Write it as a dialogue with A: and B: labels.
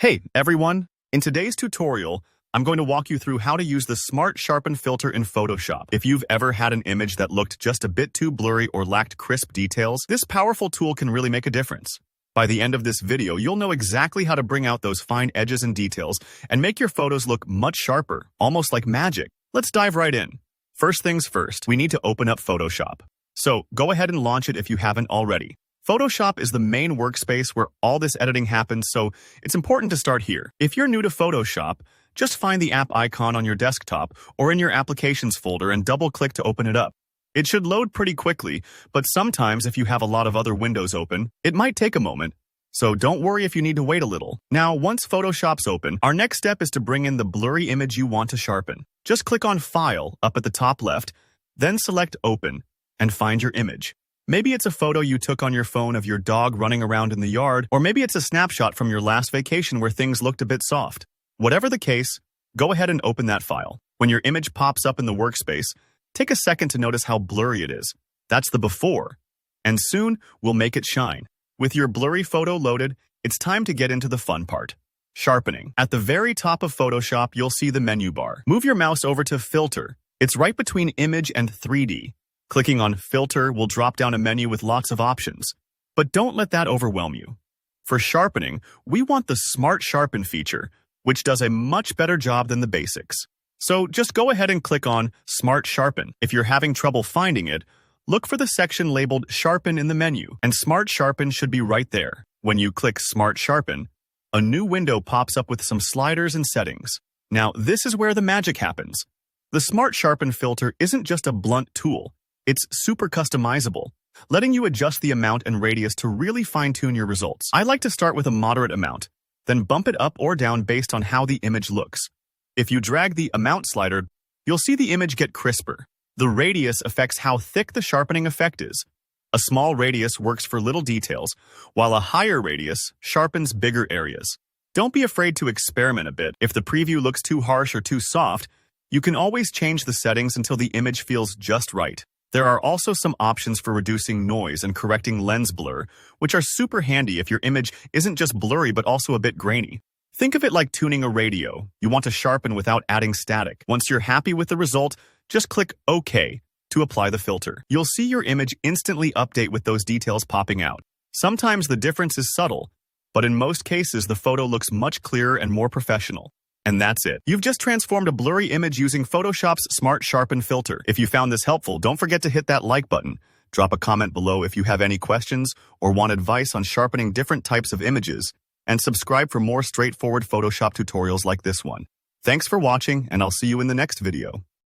A: Hey everyone, in today's tutorial, I'm going to walk you through how to use the Smart Sharpen filter in Photoshop. If you've ever had an image that looked just a bit too blurry or lacked crisp details, this powerful tool can really make a difference. By the end of this video, you'll know exactly how to bring out those fine edges and details and make your photos look much sharper, almost like magic. Let's dive right in. First things first, we need to open up Photoshop. So go ahead and launch it if you haven't already. Photoshop is the main workspace where all this editing happens, so it's important to start here. If you're new to Photoshop, just find the app icon on your desktop or in your Applications folder and double-click to open it up. It should load pretty quickly, but sometimes if you have a lot of other windows open, it might take a moment. So don't worry if you need to wait a little. Now, once Photoshop's open, our next step is to bring in the blurry image you want to sharpen. Just click on File up at the top left, then select Open, and find your image. Maybe it's a photo you took on your phone of your dog running around in the yard, or maybe it's a snapshot from your last vacation where things looked a bit soft. Whatever the case, go ahead and open that file. When your image pops up in the workspace, take a second to notice how blurry it is. That's the before. And soon, we'll make it shine. With your blurry photo loaded, it's time to get into the fun part. Sharpening. At the very top of Photoshop, you'll see the menu bar. Move your mouse over to Filter. It's right between Image and 3D. Clicking on Filter will drop down a menu with lots of options. But don't let that overwhelm you. For sharpening, we want the Smart Sharpen feature, which does a much better job than the basics. So just go ahead and click on Smart Sharpen. If you're having trouble finding it, look for the section labeled Sharpen in the menu, and Smart Sharpen should be right there. When you click Smart Sharpen, a new window pops up with some sliders and settings. Now, this is where the magic happens. The Smart Sharpen filter isn't just a blunt tool. It's super customizable, letting you adjust the amount and radius to really fine-tune your results. I like to start with a moderate amount, then bump it up or down based on how the image looks. If you drag the amount slider, you'll see the image get crisper. The radius affects how thick the sharpening effect is. A small radius works for little details, while a higher radius sharpens bigger areas. Don't be afraid to experiment a bit. If the preview looks too harsh or too soft, you can always change the settings until the image feels just right. There are also some options for reducing noise and correcting lens blur, which are super handy if your image isn't just blurry but also a bit grainy. Think of it like tuning a radio. You want to sharpen without adding static. Once you're happy with the result, just click OK to apply the filter. You'll see your image instantly update with those details popping out. Sometimes the difference is subtle, but in most cases the photo looks much clearer and more professional. And that's it. You've just transformed a blurry image using Photoshop's Smart Sharpen filter. If you found this helpful, don't forget to hit that like button. Drop a comment below if you have any questions or want advice on sharpening different types of images, and subscribe for more straightforward Photoshop tutorials like this one. Thanks for watching, and I'll see you in the next video.